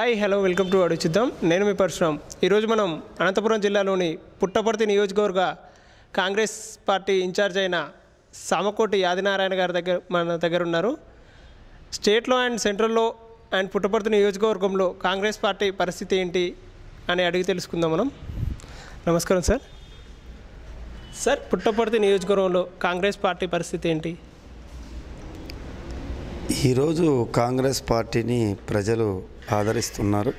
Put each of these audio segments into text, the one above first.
Hi hello welcome to అడుగుచిద్దాం. నేను మీ పరశురామ్. ఈరోజు మనం అనంతపురం జిల్లాలోని పుట్టపర్తి నియోజకవర్గ కాంగ్రెస్ పార్టీ ఇన్ఛార్జ్ అయిన సామకోటి ఆదినారాయణ గారి మన దగ్గర ఉన్నారు. స్టేట్లో అండ్ సెంట్రల్లో అండ్ పుట్టపర్తి నియోజకవర్గంలో కాంగ్రెస్ పార్టీ పరిస్థితి ఏంటి అని అడిగి తెలుసుకుందాం మనం. నమస్కారం సార్. సార్, పుట్టపర్తి నియోజకవర్గంలో కాంగ్రెస్ పార్టీ పరిస్థితి ఏంటి? ఈరోజు కాంగ్రెస్ పార్టీని ప్రజలు ఆదరిస్తున్నారు.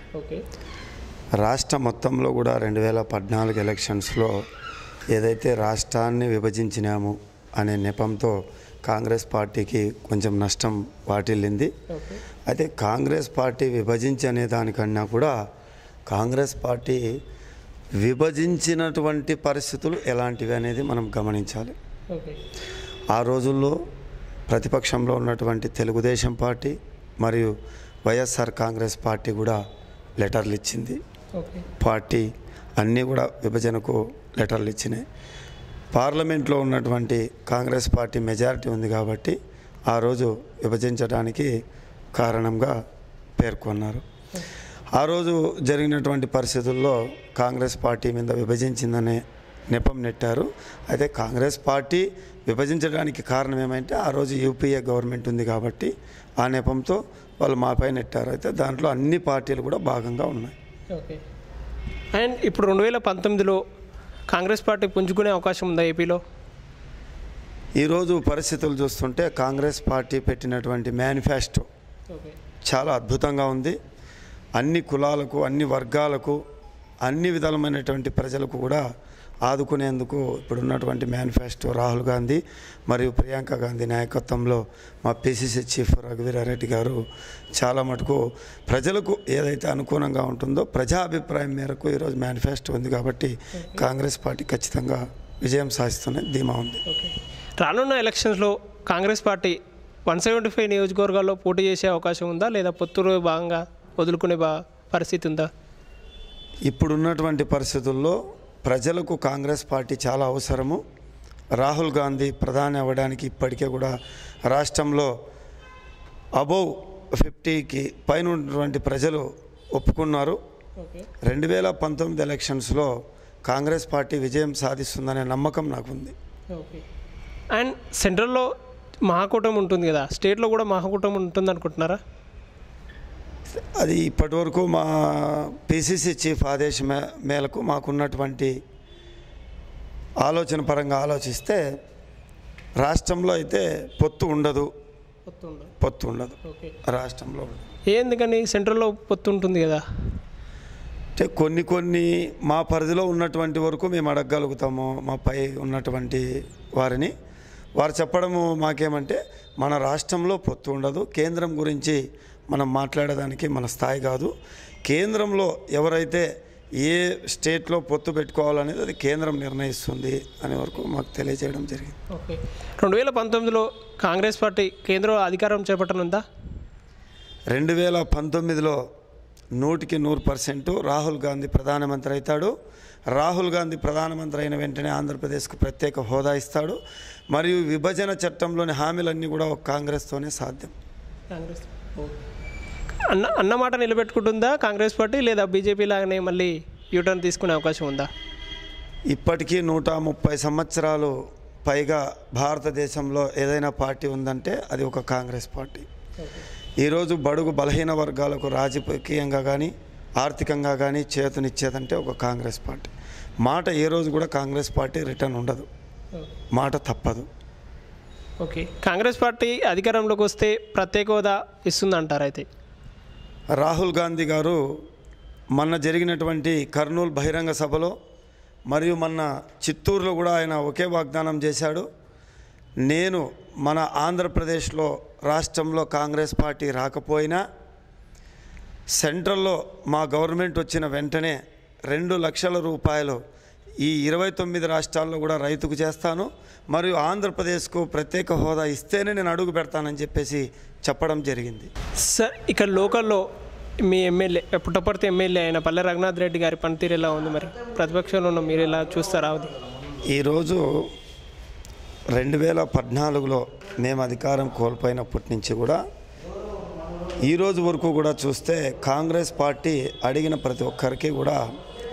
రాష్ట్ర మొత్తంలో కూడా 2014 ఎలక్షన్స్లో ఏదైతే రాష్ట్రాన్ని విభజించినాము అనే నెపంతో కాంగ్రెస్ పార్టీకి కొంచెం నష్టం వాటిల్లింది. అయితే కాంగ్రెస్ పార్టీ విభజించనే దానికన్నా కూడా కాంగ్రెస్ పార్టీ విభజించినటువంటి పరిస్థితులు ఎలాంటివి అనేది మనం గమనించాలి. ఆ రోజుల్లో ప్రతిపక్షంలో ఉన్నటువంటి తెలుగుదేశం పార్టీ మరియు వైఎస్ఆర్ కాంగ్రెస్ పార్టీ కూడా లెటర్లు ఇచ్చింది. పార్టీ అన్నీ కూడా విభజనకు లెటర్లు ఇచ్చినాయి. పార్లమెంట్లో ఉన్నటువంటి కాంగ్రెస్ పార్టీ మెజారిటీ ఉంది కాబట్టి ఆ రోజు విభజించడానికి కారణంగా పేర్కొన్నారు. ఆ రోజు జరిగినటువంటి పరిస్థితుల్లో కాంగ్రెస్ పార్టీ మీద విభజించిందనే నెపం నెట్టారు. అయితే కాంగ్రెస్ పార్టీ విభజించడానికి కారణం ఏమంటే ఆ రోజు యూపీఏ గవర్నమెంట్ ఉంది కాబట్టి ఆ నెపంతో వాళ్ళు మాపై నెట్టారు. అయితే దాంట్లో అన్ని పార్టీలు కూడా భాగంగా ఉన్నాయి. అండ్ ఇప్పుడు 2019లో కాంగ్రెస్ పార్టీ పుంజుకునే అవకాశం ఉందా ఏపీలో? ఈరోజు పరిస్థితులు చూస్తుంటే కాంగ్రెస్ పార్టీ పెట్టినటువంటి మేనిఫెస్టో చాలా అద్భుతంగా ఉంది. అన్ని కులాలకు, అన్ని వర్గాలకు, అన్ని విధాలమైనటువంటి ప్రజలకు కూడా ఆదుకునేందుకు ఇప్పుడున్నటువంటి మేనిఫెస్టో రాహుల్ గాంధీ మరియు ప్రియాంక గాంధీ నాయకత్వంలో మా పిసిసి చీఫ్ రఘువీరారెడ్డి గారు చాలా మటుకు ప్రజలకు ఏదైతే అనుకూలంగా ఉంటుందో ప్రజాభిప్రాయం మేరకు ఈరోజు మేనిఫెస్టో ఉంది కాబట్టి కాంగ్రెస్ పార్టీ ఖచ్చితంగా విజయం సాధిస్తున్న ధీమా ఉంది. రానున్న ఎలక్షన్స్లో కాంగ్రెస్ పార్టీ 175 నియోజకవర్గాల్లో పోటీ చేసే అవకాశం ఉందా, లేదా పొత్తులో భాగంగా వదులుకునే పరిస్థితి ఉందా? ఇప్పుడున్నటువంటి పరిస్థితుల్లో ప్రజలకు కాంగ్రెస్ పార్టీ చాలా అవసరము. రాహుల్ గాంధీ ప్రధాని అవ్వడానికి ఇప్పటికే కూడా రాష్ట్రంలో అబోవ్ 50కి పైన ఉన్నటువంటి ప్రజలు ఒప్పుకున్నారు. 2019 ఎలక్షన్స్లో కాంగ్రెస్ పార్టీ విజయం సాధిస్తుందనే నమ్మకం నాకు ఉంది. అండ్ సెంట్రల్లో మహాకూటమి ఉంటుంది కదా, స్టేట్లో కూడా మహాకూటమి ఉంటుంది అనుకుంటున్నారా? అది ఇప్పటివరకు మా పిసిసి చీఫ్ ఆదేశం మేరకు మాకున్నటువంటి ఆలోచన పరంగా ఆలోచిస్తే రాష్ట్రంలో అయితే పొత్తు ఉండదు రాష్ట్రంలో. ఎందుకని సెంట్రల్లో పొత్తు ఉంటుంది కదా? అంటే కొన్ని మా పరిధిలో ఉన్నటువంటి వరకు మేము అడగగలుగుతాము. మా పై ఉన్నటువంటి వారు చెప్పడము మాకేమంటే మన రాష్ట్రంలో పొత్తు ఉండదు, కేంద్రం గురించి మనం మాట్లాడడానికి మన స్థాయి కాదు, కేంద్రంలో ఎవరైతే ఏ స్టేట్లో పొత్తు పెట్టుకోవాలనేది అది కేంద్రం నిర్ణయిస్తుంది అనే వరకు మాకు తెలియజేయడం జరిగింది. 2019లో కాంగ్రెస్ పార్టీ కేంద్రంలో అధికారం చేపట్టనుందా? 2019లో 100% రాహుల్ గాంధీ ప్రధానమంత్రి అవుతాడు. రాహుల్ గాంధీ ప్రధానమంత్రి అయిన వెంటనే ఆంధ్రప్రదేశ్కు ప్రత్యేక హోదా ఇస్తాడు. మరియు విభజన చట్టంలోని హామీలన్నీ కూడా ఒక కాంగ్రెస్తోనే సాధ్యం. అన్నమాట నిలబెట్టుకుంటుందా కాంగ్రెస్ పార్టీ, లేదా బీజేపీ లాగానే మళ్ళీ యూటర్న్ తీసుకునే అవకాశం ఉందా? ఇప్పటికీ 130 సంవత్సరాలు పైగా భారతదేశంలో ఏదైనా పార్టీ ఉందంటే అది ఒక కాంగ్రెస్ పార్టీ. ఈరోజు బడుగు బలహీన వర్గాలకు రాజకీయంగా కానీ ఆర్థికంగా కానీ చేతునిచ్చేదంటే ఒక కాంగ్రెస్ పార్టీ. మాట ఏ రోజు కూడా కాంగ్రెస్ పార్టీ రిటర్న్ ఉండదు, మాట తప్పదు. ఓకే, కాంగ్రెస్ పార్టీ అధికారంలోకి వస్తే ప్రత్యేక హోదా ఇస్తుందంటారు. అయితే రాహుల్ గాంధీ గారు మొన్న జరిగినటువంటి కర్నూలు బహిరంగ సభలో మరియు మొన్న చిత్తూరులో కూడా ఆయన ఒకే వాగ్దానం చేశాడు. నేను మన ఆంధ్రప్రదేశ్లో రాష్ట్రంలో కాంగ్రెస్ పార్టీ రాకపోయినా సెంట్రల్లో మా గవర్నమెంట్ వచ్చిన వెంటనే 2 లక్షల రూపాయలు ఈ 29 రాష్ట్రాల్లో కూడా రైతుకు చేస్తాను, మరియు ఆంధ్రప్రదేశ్కు ప్రత్యేక హోదా ఇస్తేనే నేను అడుగు పెడతానని చెప్పేసి చెప్పడం జరిగింది. సార్, ఇక్కడ లోకల్లో మీ ఎమ్మెల్యే పుట్టపర్తి ఎమ్మెల్యే అయిన పల్లె రఘునాథ్ రెడ్డి గారి పనితీరు ఎలా ఉంది? మరి ప్రతిపక్షంలో ఉన్న మీరు ఎలా చూస్తారా? ఈరోజు 2014లో మేము అధికారం కోల్పోయినప్పటి నుంచి కూడా ఈరోజు వరకు కూడా చూస్తే కాంగ్రెస్ పార్టీ అడిగిన ప్రతి ఒక్కరికి కూడా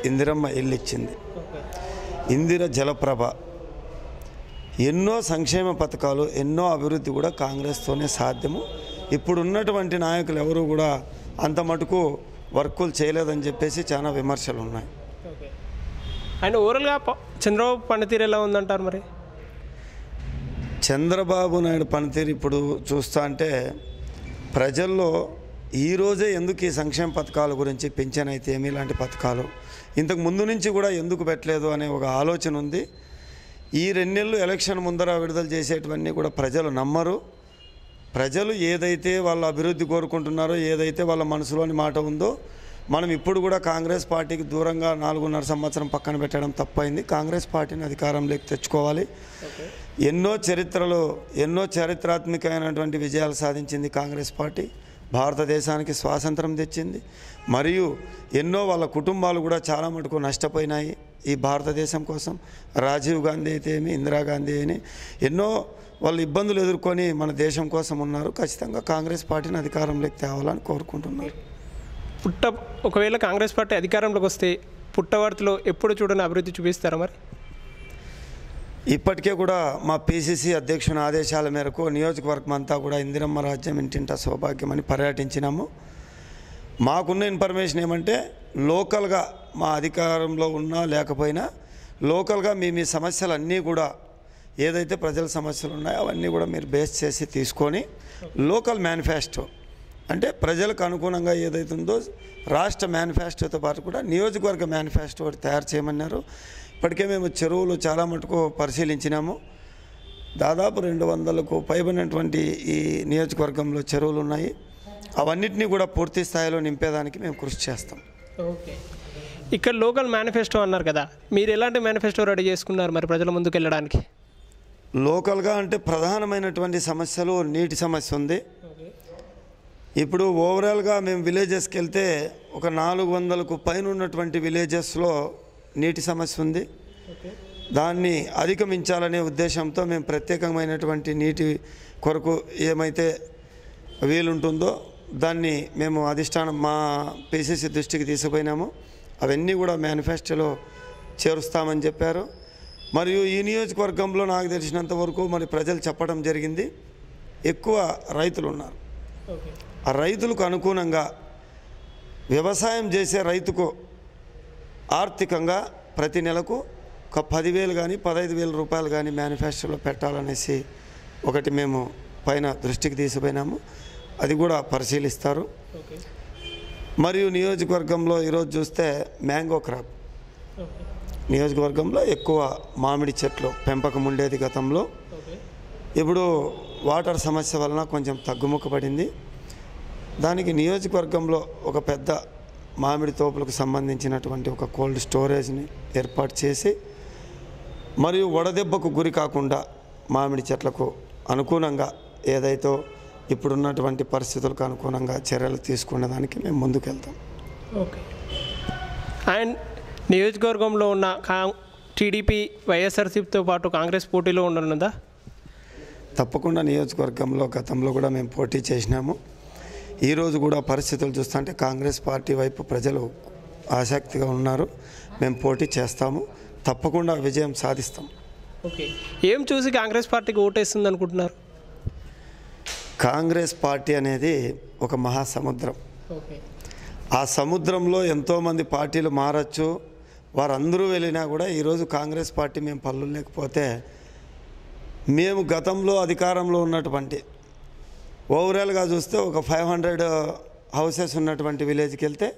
ఇందిరమ్మ ఇల్లు ఇచ్చింది, ఇందిర జలప్రభ, ఎన్నో సంక్షేమ పథకాలు, ఎన్నో అభివృద్ధి కూడా కాంగ్రెస్తోనే సాధ్యము. ఇప్పుడు ఉన్నటువంటి నాయకులు ఎవరు కూడా అంత మటుకు వర్కులు చేయలేదని చెప్పేసి చాలా విమర్శలు ఉన్నాయి. అండ్ ఓవరాల్గా చంద్రబాబు పనితీరు ఎలా ఉందంటారు? మరి చంద్రబాబు నాయుడు పనితీరు ఇప్పుడు చూస్తా అంటే ప్రజల్లో ఈరోజే ఎందుకు ఈ సంక్షేమ పథకాల గురించి, పింఛన్ అయితే ఏమి, ఇలాంటి పథకాలు ఇంతకు ముందు నుంచి కూడా ఎందుకు పెట్టలేదు అనే ఒక ఆలోచన ఉంది. ఈ 2 నెలలు ఎలక్షన్ ముందర విడుదల చేసేటివన్నీ కూడా ప్రజలు నమ్మరు. ప్రజలు ఏదైతే వాళ్ళ అభివృద్ధి కోరుకుంటున్నారో, ఏదైతే వాళ్ళ మనసులోని మాట ఉందో, మనం ఇప్పుడు కూడా కాంగ్రెస్ పార్టీకి దూరంగా 4.5 సంవత్సరం పక్కన పెట్టడం తప్పైంది. కాంగ్రెస్ పార్టీని అధికారంలోకి తెచ్చుకోవాలి. ఎన్నో చారిత్రాత్మకమైనటువంటి విజయాలు సాధించింది కాంగ్రెస్ పార్టీ. భారతదేశానికి స్వాతంత్రం తెచ్చింది. మరియు ఎన్నో వాళ్ళ కుటుంబాలు కూడా చాలా మటుకు నష్టపోయినాయి ఈ భారతదేశం కోసం. రాజీవ్ గాంధీ అయితే ఏమి, ఇందిరాగాంధీ అని ఎన్నో వాళ్ళు ఇబ్బందులు ఎదుర్కొని మన దేశం కోసం ఉన్నారు. ఖచ్చితంగా కాంగ్రెస్ పార్టీని అధికారంలోకి తేవాలని కోరుకుంటున్నారు. ఒకవేళ కాంగ్రెస్ పార్టీ అధికారంలోకి వస్తే పుట్టవర్తిలో ఎప్పుడు చూడని అభివృద్ధి చూపిస్తారా? మరి ఇప్పటికే కూడా మా పిసిసి అధ్యక్షుని ఆదేశాల మేరకు నియోజకవర్గం అంతా కూడా ఇందిరమ్మ రాజ్యం ఇంటింట సౌభాగ్యం అని పర్యటించినాము. మాకున్న ఇన్ఫర్మేషన్ ఏమంటే లోకల్గా మా అధికారంలో ఉన్నా లేకపోయినా లోకల్గా మీ సమస్యలన్నీ కూడా ఏదైతే ప్రజల సమస్యలు ఉన్నాయో అవన్నీ కూడా మీరు బేస్ చేసి తీసుకొని లోకల్ మేనిఫెస్టో అంటే ప్రజలకు అనుగుణంగా ఏదైతే ఉందో రాష్ట్ర మేనిఫెస్టోతో పాటు కూడా నియోజకవర్గ మేనిఫెస్టో ఒకటి తయారు చేయమన్నారు. ఇప్పటికే మేము చెరువులు చాలా మటుకు పరిశీలించినాము. దాదాపు 200కు పైబడినటువంటి ఈ నియోజకవర్గంలో చెరువులు ఉన్నాయి. అవన్నిటినీ కూడా పూర్తి స్థాయిలో నింపేదానికి మేము కృషి చేస్తాం. ఓకే, ఇక్కడ లోకల్ మేనిఫెస్టో అన్నారు కదా, మీరు ఎలాంటి మేనిఫెస్టో రెడీ చేసుకున్నారు మరి ప్రజల ముందుకు వెళ్ళడానికి? లోకల్గా అంటే ప్రధానమైనటువంటి సమస్యలు నీటి సమస్య ఉంది. ఇప్పుడు ఓవరాల్గా మేము విలేజెస్కి వెళ్తే ఒక 400కు పైన ఉన్నటువంటి విలేజెస్లో నీటి సమస్య ఉంది. దాన్ని అధిగమించాలనే ఉద్దేశంతో మేము ప్రత్యేకమైనటువంటి నీటి కొరకు ఏమైతే వీలుంటుందో దాన్ని మేము అధిష్టానం మా పిసిసి దృష్టికి తీసుకుపోయినాము. అవన్నీ కూడా మేనిఫెస్టోలో చేరుస్తామని చెప్పారు. మరియు ఈ నియోజకవర్గంలో నాకు తెలిసినంత వరకు మరి ప్రజలు చెప్పడం జరిగింది, ఎక్కువ రైతులు ఉన్నారు. ఆ రైతులకు అనుగుణంగా వ్యవసాయం చేసే రైతుకు ఆర్థికంగా ప్రతి నెలకు ఒక 10,000 కానీ 15,000 రూపాయలు కానీ మేనిఫెస్టోలో పెట్టాలనేసి ఒకటి మేము పైన దృష్టికి తీసుకుపోయినాము. అది కూడా పరిశీలిస్తారు. మరియు నియోజకవర్గంలో ఈరోజు చూస్తే మ్యాంగో క్రాప్ నియోజకవర్గంలో ఎక్కువ మామిడి చెట్లు పెంపకం ఉండేది గతంలో. ఇప్పుడు వాటర్ సమస్య వలన కొంచెం తగ్గుముఖ పడింది. దానికి నియోజకవర్గంలో ఒక పెద్ద మామిడి తోపులకు సంబంధించినటువంటి ఒక కోల్డ్ స్టోరేజ్ని ఏర్పాటు చేసి మరియు వడదెబ్బకు గురి కాకుండా మామిడి చెట్లకు అనుగుణంగా ఏదైతే ఇప్పుడున్నటువంటి పరిస్థితులకు అనుగుణంగా చర్యలు తీసుకునే దానికి మేము ముందుకెళ్తాం. ఓకే, అండ్ నియోజకవర్గంలో ఉన్న టీడీపీ వైఎస్ఆర్సీపీతో పాటు కాంగ్రెస్ పోటీలో ఉండనుందా? తప్పకుండా నియోజకవర్గంలో గతంలో కూడా మేము పోటీ చేసినాము. ఈరోజు కూడా పరిస్థితులు చూస్తుంటే కాంగ్రెస్ పార్టీ వైపు ప్రజలు ఆసక్తిగా ఉన్నారు. మేము పోటీ చేస్తాము, తప్పకుండా విజయం సాధిస్తాం. ఓకే, ఏం చూసి కాంగ్రెస్ పార్టీకి ఓటేస్తుంది అనుకుంటున్నారు? కాంగ్రెస్ పార్టీ అనేది ఒక మహాసముద్రం. ఓకే, ఆ సముద్రంలో ఎంతోమంది పార్టీలు మారచ్చు. వారందరూ వెళ్ళినా కూడా ఈరోజు కాంగ్రెస్ పార్టీ మేము పళ్ళు లేకపోతే మేము గతంలో అధికారంలో ఉన్నటువంటి ఓవరాల్గా చూస్తే ఒక 500 హౌసెస్ ఉన్నటువంటి విలేజ్కి వెళ్తే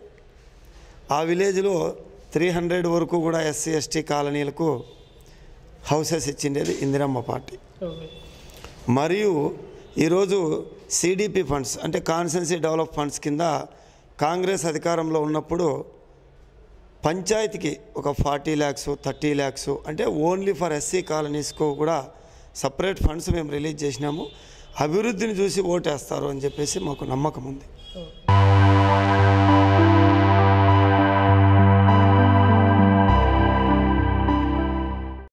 ఆ విలేజ్లో 300 వరకు కూడా ఎస్సీ ఎస్టీ కాలనీలకు హౌసెస్ ఇచ్చిండేది ఇందిరమ్మ పార్టీ. మరియు ఈరోజు సిడిపి ఫండ్స్ అంటే కాన్స్టిట్యుయెన్సీ డెవలప్ ఫండ్స్ కింద కాంగ్రెస్ అధికారంలో ఉన్నప్పుడు పంచాయతీకి ఒక 40 lakhs 30 lakhs అంటే ఓన్లీ ఫర్ ఎస్సీ కాలనీస్కు కూడా సపరేట్ ఫండ్స్ మేము రిలీజ్ చేసినాము. అభివృద్ధిని చూసి ఓటేస్తారు అని చెప్పేసి మాకు నమ్మకం ఉంది.